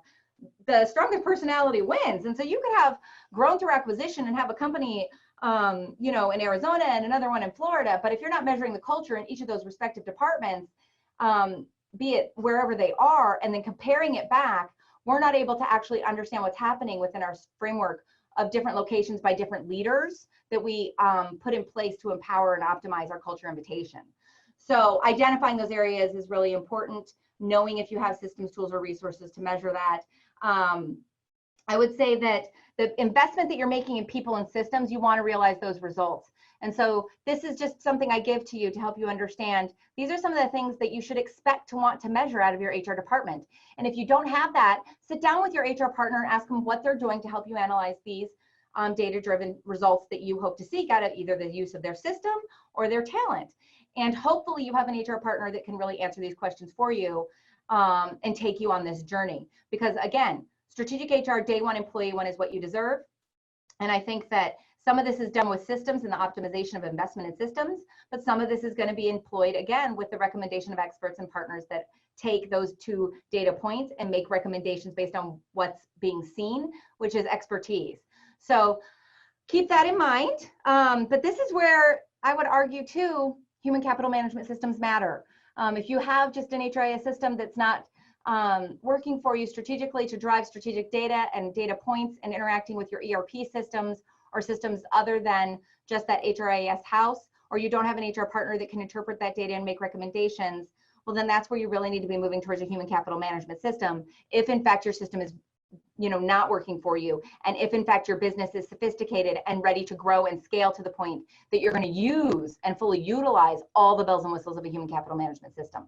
the strongest personality wins. And so you could have grown through acquisition and have a company, you know, in Arizona and another one in Florida. But if you're not measuring the culture in each of those respective departments, be it wherever they are, and then comparing it back, we're not able to actually understand what's happening within our framework of different locations by different leaders that we put in place to empower and optimize our culture invitation. So identifying those areas is really important, knowing if you have systems, tools, or resources to measure that. I would say that the investment that you're making in people and systems, you want to realize those results. And so this is just something I give to you to help you understand. These are some of the things that you should expect to want to measure out of your HR department. And if you don't have that, sit down with your HR partner and ask them what they're doing to help you analyze these data-driven results that you hope to seek out of either the use of their system or their talent. And hopefully you have an HR partner that can really answer these questions for you and take you on this journey. Because again, strategic HR day one, employee one is what you deserve. And I think that some of this is done with systems and the optimization of investment in systems, but some of this is going to be employed again with the recommendation of experts and partners that take those two data points and make recommendations based on what's being seen, which is expertise. So keep that in mind. But this is where I would argue too, human capital management systems matter. If you have just an HRIS system that's not working for you strategically to drive strategic data and data points and interacting with your ERP systems or systems other than just that HRIS house, or you don't have an HR partner that can interpret that data and make recommendations, well, then that's where you really need to be moving towards a human capital management system. If in fact your system is, you know, not working for you, and if in fact your business is sophisticated and ready to grow and scale to the point that you're going to use and fully utilize all the bells and whistles of a human capital management system.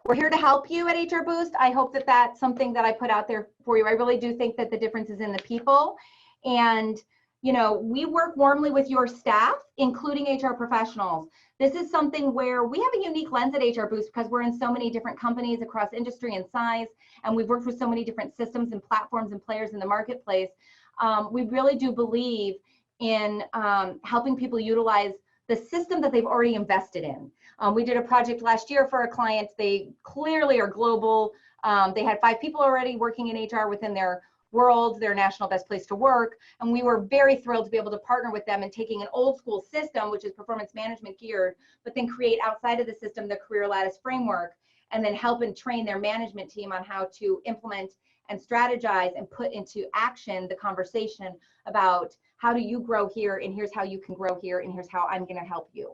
We're here to help you at HRBoost. I hope that that's something that I put out there for you. I really do think that the difference is in the people. And, you know, we work warmly with your staff, including HR professionals. This is something where we have a unique lens at HRBoost because we're in so many different companies across industry and size, and we've worked with so many different systems and platforms and players in the marketplace. We really do believe in helping people utilize the system that they've already invested in. We did a project last year for a client. They clearly are global. They had 5 people already working in HR within their world, their national best place to work. And we were very thrilled to be able to partner with them in taking an old school system, which is performance management geared, but then create outside of the system the career lattice framework, and then help and train their management team on how to implement and strategize and put into action the conversation about how do you grow here, and here's how you can grow here, and here's how I'm going to help you.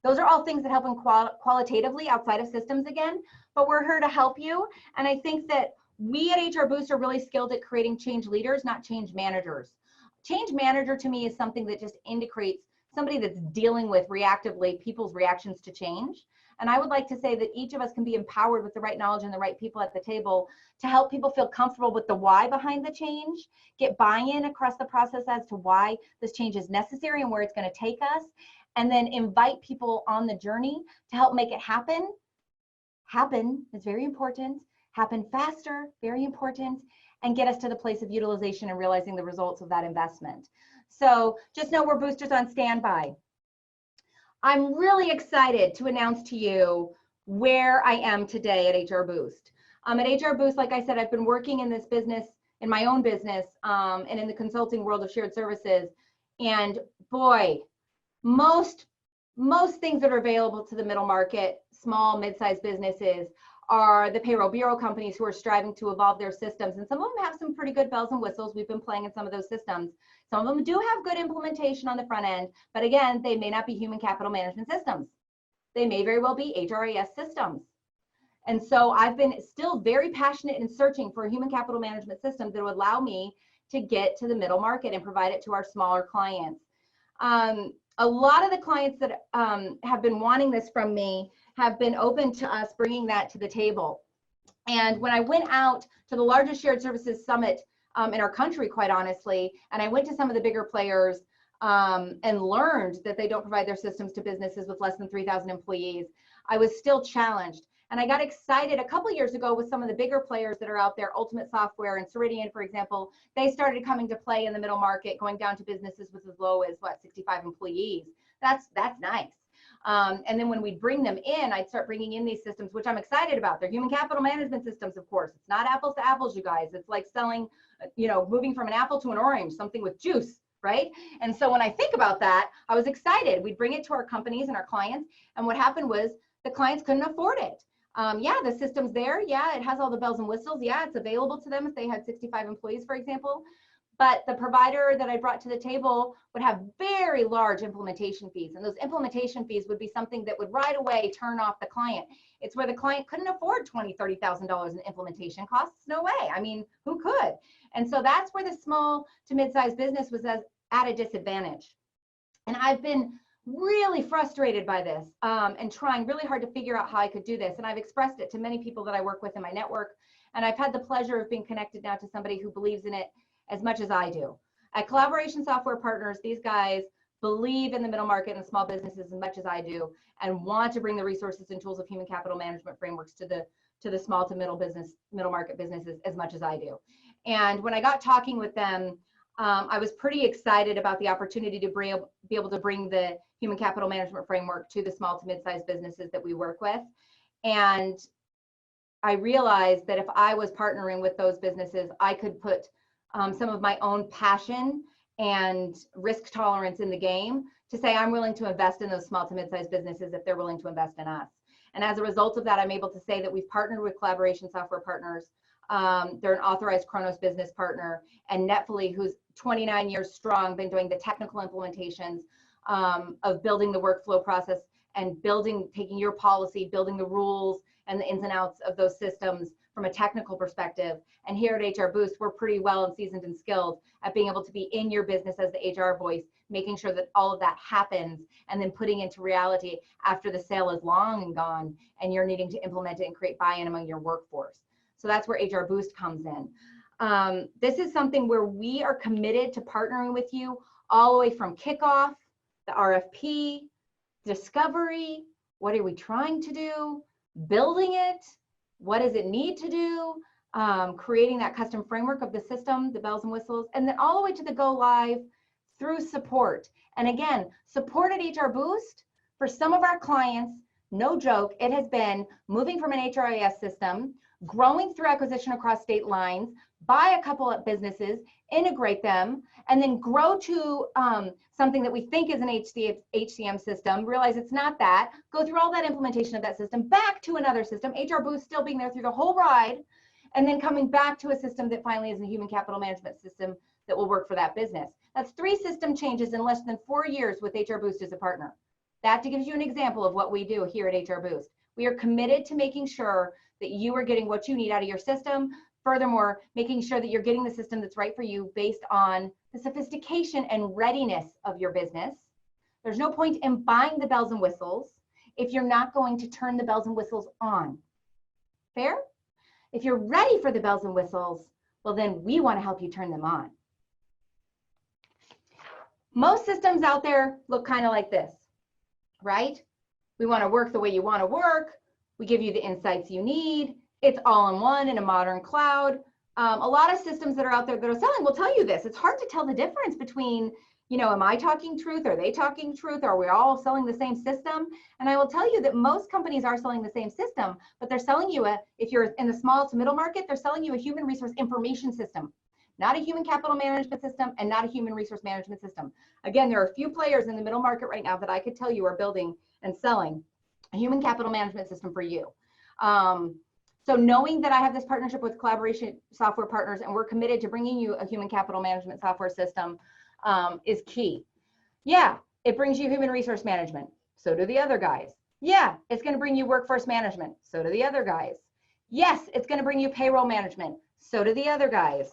Those are all things that help them qualitatively outside of systems again, but we're here to help you. And I think that we at HRBoost are really skilled at creating change leaders, not change managers. Change manager to me is something that just indicates somebody that's dealing with reactively people's reactions to change. And I would like to say that each of us can be empowered with the right knowledge and the right people at the table to help people feel comfortable with the why behind the change, get buy-in across the process as to why this change is necessary and where it's going to take us, and then invite people on the journey to help make it happen. Happen is very important. Happen faster, very important, and get us to the place of utilization and realizing the results of that investment. So just know we're boosters on standby. I'm really excited to announce to you where I am today at HR Boost. At HR Boost, like I said, I've been working in this business, in my own business, and in the consulting world of shared services. And boy, most things that are available to the middle market, small, mid-sized businesses, are the payroll bureau companies who are striving to evolve their systems. And some of them have some pretty good bells and whistles. We've been playing in some of those systems. Some of them do have good implementation on the front end, but again, they may not be human capital management systems. They may very well be HRIS systems. And so I've been still very passionate in searching for a human capital management system that would allow me to get to the middle market and provide it to our smaller clients. A lot of the clients that have been wanting this from me have been open to us bringing that to the table. And when I went out to the largest shared services summit in our country, quite honestly, and I went to some of the bigger players and learned that they don't provide their systems to businesses with less than 3,000 employees, I was still challenged. And I got excited a couple of years ago with some of the bigger players that are out there, Ultimate Software and Ceridian, for example. They started coming to play in the middle market, going down to businesses with as low as, 65 employees. That's nice. And then when we bring them in, I'd start bringing in these systems, which I'm excited about. They're human capital management systems, of course. It's not apples to apples, you guys. It's like selling, moving from an apple to an orange, something with juice, right? And so when I think about that, I was excited. We'd bring it to our companies and our clients. And what happened was the clients couldn't afford it. Yeah, the system's there. Yeah, it has all the bells and whistles. Yeah, it's available to them if they had 65 employees, for example. But the provider that I brought to the table would have very large implementation fees. And those implementation fees would be something that would right away turn off the client. It's where the client couldn't afford $20,000, $30,000 in implementation costs. No way. I mean, who could? And so that's where the small to mid-sized business was at a disadvantage. And I've been really frustrated by this and trying really hard to figure out how I could do this. And I've expressed it to many people that I work with in my network. And I've had the pleasure of being connected now to somebody who believes in it as much as I do. At Collaboration Software Partners, these guys believe in the middle market and small businesses as much as I do, and want to bring the resources and tools of human capital management frameworks to the small to middle market businesses as much as I do. And when I got talking with them, I was pretty excited about the opportunity to be able to bring the human capital management framework to the small to mid-sized businesses that we work with. And I realized that if I was partnering with those businesses, I could put some of my own passion and risk tolerance in the game to say I'm willing to invest in those small to mid-sized businesses if they're willing to invest in us. And as a result of that, I'm able to say that we've partnered with Collaboration Software Partners. They're an authorized Kronos business partner, and Netfully, who's 29 years strong, been doing the technical implementations of building the workflow process and taking your policy, building the rules and the ins and outs of those systems from a technical perspective. And here at HR Boost, we're pretty well and seasoned and skilled at being able to be in your business as the HR voice, making sure that all of that happens and then putting into reality after the sale is long and gone and you're needing to implement it and create buy-in among your workforce. So that's where HR Boost comes in. This is something where we are committed to partnering with you all the way from kickoff, the RFP, discovery, what are we trying to do, building it, what does it need to do, creating that custom framework of the system, the bells and whistles, and then all the way to the go live through support. And again, support at HR Boost, for some of our clients, no joke, it has been moving from an HRIS system, growing through acquisition across state lines, buy a couple of businesses, integrate them, and then grow to something that we think is an HCM system, realize it's not that, go through all that implementation of that system, back to another system, HR Boost still being there through the whole ride, and then coming back to a system that finally is a human capital management system that will work for that business. That's 3 system changes in less than 4 years with HR Boost as a partner. That gives you an example of what we do here at HR Boost. We are committed to making sure that you are getting what you need out of your system. Furthermore, making sure that you're getting the system that's right for you based on the sophistication and readiness of your business. There's no point in buying the bells and whistles if you're not going to turn the bells and whistles on. Fair? If you're ready for the bells and whistles, well, then we want to help you turn them on. Most systems out there look kind of like this, right? We want to work the way you want to work. We give you the insights you need. It's all in one in a modern cloud. A lot of systems that are out there that are selling will tell you this. It's hard to tell the difference between, you know, am I talking truth? Are they talking truth? Are we all selling the same system? And I will tell you that most companies are selling the same system, but they're selling you if you're in the small to middle market, they're selling you a human resource information system, not a human capital management system and not a human resource management system. Again, there are a few players in the middle market right now that I could tell you are building and selling a human capital management system for you. So knowing that I have this partnership with Collaboration Software Partners and we're committed to bringing you a human capital management software system is key. Yeah, it brings you human resource management. So do the other guys. Yeah, it's going to bring you workforce management. So do the other guys. Yes, it's going to bring you payroll management. So do the other guys.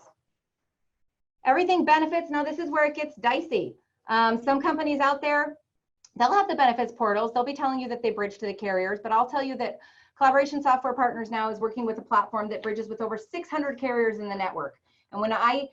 Everything benefits. Now this is where it gets dicey. Some companies out there, they'll have the benefits portals. They'll be telling you that they bridge to the carriers, but I'll tell you that Collaboration Software Partners now is working with a platform that bridges with over 600 carriers in the network. And when I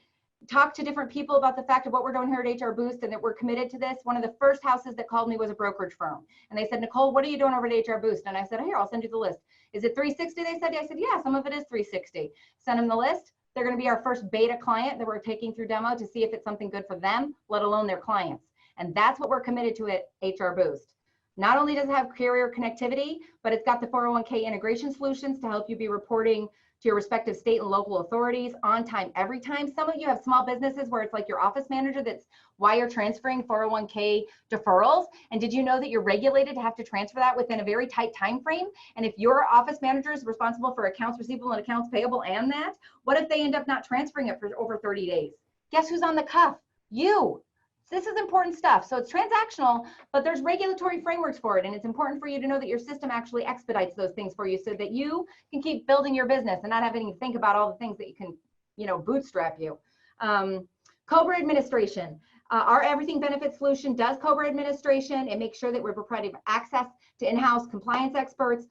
talk to different people about the fact of what we're doing here at HR Boost and that we're committed to this, one of the first houses that called me was a brokerage firm. And they said, Nicole, what are you doing over at HR Boost? And I said, here, I'll send you the list. Is it 360? They said, I said, yeah, some of it is 360. Send them the list. They're going to be our first beta client that we're taking through demo to see if it's something good for them, let alone their clients. And that's what we're committed to at HR Boost. Not only does it have carrier connectivity, but it's got the 401k integration solutions to help you be reporting to your respective state and local authorities on time, every time. Some of you have small businesses where it's like your office manager that's wire transferring 401k deferrals. And did you know that you're regulated to have to transfer that within a very tight time frame? And if your office manager is responsible for accounts receivable and accounts payable and that, what if they end up not transferring it for over 30 days? Guess who's on the cuff? You. This is important stuff. So it's transactional, but there's regulatory frameworks for it. And it's important for you to know that your system actually expedites those things for you so that you can keep building your business and not having to think about all the things that you can, you know, bootstrap you. COBRA administration. Our Everything Benefits solution does COBRA administration. It makes sure that we're providing access to in-house compliance experts,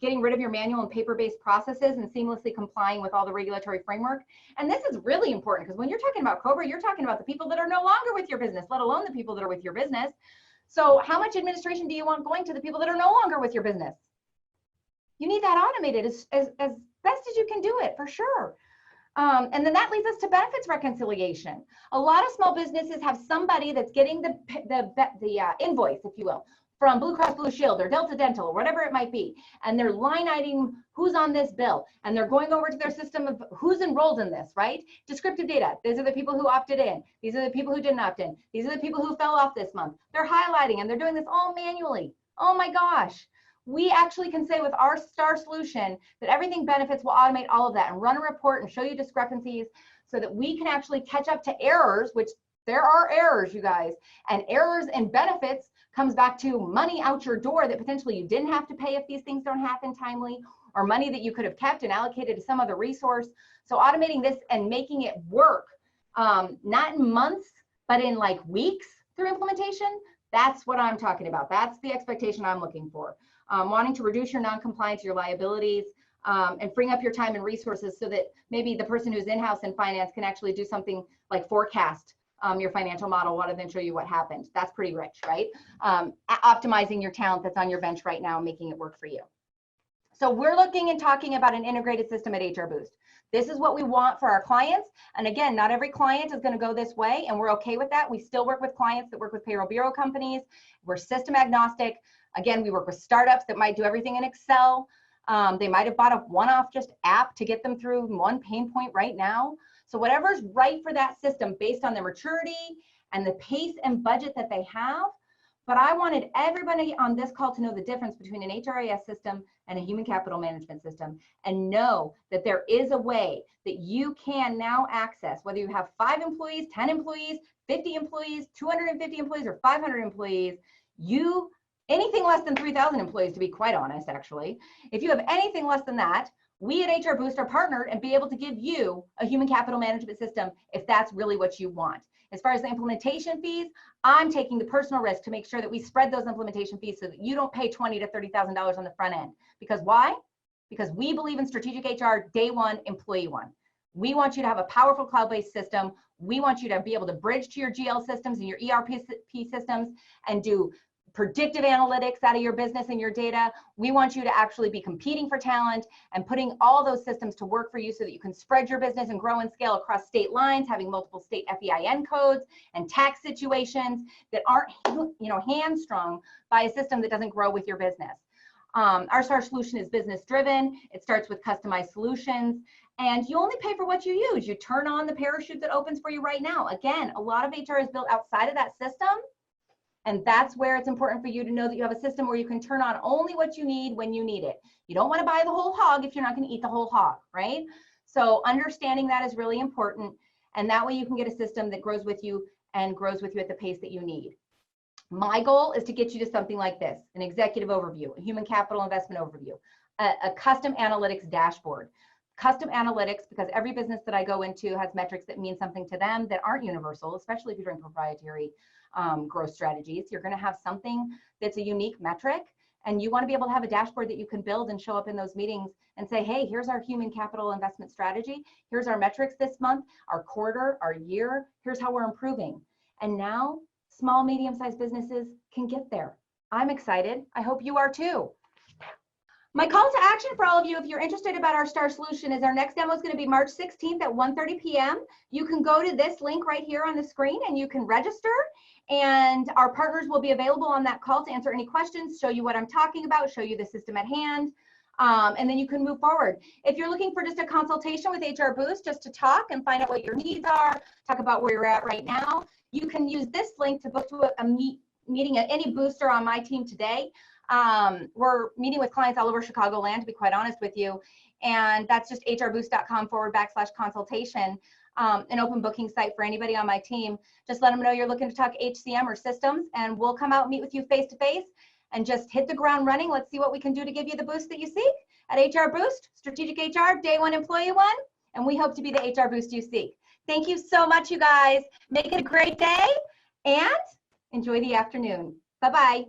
getting rid of your manual and paper-based processes and seamlessly complying with all the regulatory framework. And this is really important because when you're talking about COBRA, you're talking about the people that are no longer with your business, let alone the people that are with your business. So how much administration do you want going to the people that are no longer with your business? You need that automated as best as you can do it, for sure. And then that leads us to benefits reconciliation. A lot of small businesses have somebody that's getting the invoice, if you will, from Blue Cross Blue Shield or Delta Dental or whatever it might be. And they're line iteming who's on this bill. And they're going over to their system of who's enrolled in this, right? Descriptive data. These are the people who opted in. These are the people who didn't opt in. These are the people who fell off this month. They're highlighting and they're doing this all manually. Oh my gosh. We actually can say with our STAR solution that Everything Benefits will automate all of that and run a report and show you discrepancies so that we can actually catch up to errors, which there are errors, you guys, and errors in benefits comes back to money out your door that potentially you didn't have to pay if these things don't happen timely, or money that you could have kept and allocated to some other resource. So automating this and making it work, not in months, but in like weeks through implementation, that's what I'm talking about. That's the expectation I'm looking for. Wanting to reduce your non-compliance, your liabilities, and freeing up your time and resources so that maybe the person who's in-house in finance can actually do something like forecast your financial model rather than show you what happened. That's pretty rich, right? Optimizing your talent that's on your bench right now and making it work for you. So we're looking and talking about an integrated system at HR Boost. This is what we want for our clients. And again, not every client is going to go this way, and we're okay with that. We still work with clients that work with payroll bureau companies. We're system agnostic. Again, we work with startups that might do everything in Excel. They might have bought a one-off just app to get them through one pain point right now. So whatever's right for that system based on their maturity and the pace and budget that they have. But I wanted everybody on this call to know the difference between an HRIS system and a human capital management system, and know that there is a way that you can now access, whether you have 5 employees, 10 employees, 50 employees, 250 employees, or 500 employees, anything less than 3,000 employees, to be quite honest, actually. If you have anything less than that, we at HR Boost are partnered and be able to give you a human capital management system if that's really what you want. As far as the implementation fees, I'm taking the personal risk to make sure that we spread those implementation fees so that you don't pay $20,000 to $30,000 on the front end. Because why? Because we believe in strategic HR, day one, employee one. We want you to have a powerful cloud-based system. We want you to be able to bridge to your GL systems and your ERP systems and do predictive analytics out of your business and your data. We want you to actually be competing for talent and putting all those systems to work for you so that you can spread your business and grow and scale across state lines, having multiple state FEIN codes and tax situations that aren't, hamstrung by a system that doesn't grow with your business. Our STAR solution is business driven. It starts with customized solutions, and you only pay for what you use. You turn on the parachute that opens for you right now. Again, a lot of HR is built outside of that system. And that's where it's important for you to know that you have a system where you can turn on only what you need when you need it. You don't want to buy the whole hog if you're not going to eat the whole hog, right? So understanding that is really important. And that way you can get a system that grows with you and grows with you at the pace that you need. My goal is to get you to something like this: an executive overview, a human capital investment overview, a custom analytics dashboard. Custom analytics, because every business that I go into has metrics that mean something to them that aren't universal, especially if you're doing proprietary growth strategies. You're going to have something that's a unique metric, and you want to be able to have a dashboard that you can build and show up in those meetings and say, hey, here's our human capital investment strategy. Here's our metrics this month, our quarter, our year. Here's how we're improving. And now small, medium-sized businesses can get there. I'm excited. I hope you are too. My call to action for all of you, if you're interested about our STAR solution, is our next demo is going to be March 16th at 1:30 p.m. You can go to this link right here on the screen and you can register, and our partners will be available on that call to answer any questions, show you what I'm talking about, show you the system at hand, and then you can move forward. If you're looking for just a consultation with HR Boost, just to talk and find out what your needs are, talk about where you're at right now, you can use this link to book to a meeting at any booster on my team today. We're meeting with clients all over Chicagoland, to be quite honest with you. And that's just hrboost.com/consultation, an open booking site for anybody on my team. Just let them know you're looking to talk HCM or systems, and we'll come out and meet with you face to face and just hit the ground running. Let's see what we can do to give you the boost that you seek at HR Boost, Strategic HR, Day One, Employee One. And we hope to be the HR Boost you seek. Thank you so much, you guys. Make it a great day and enjoy the afternoon. Bye-bye.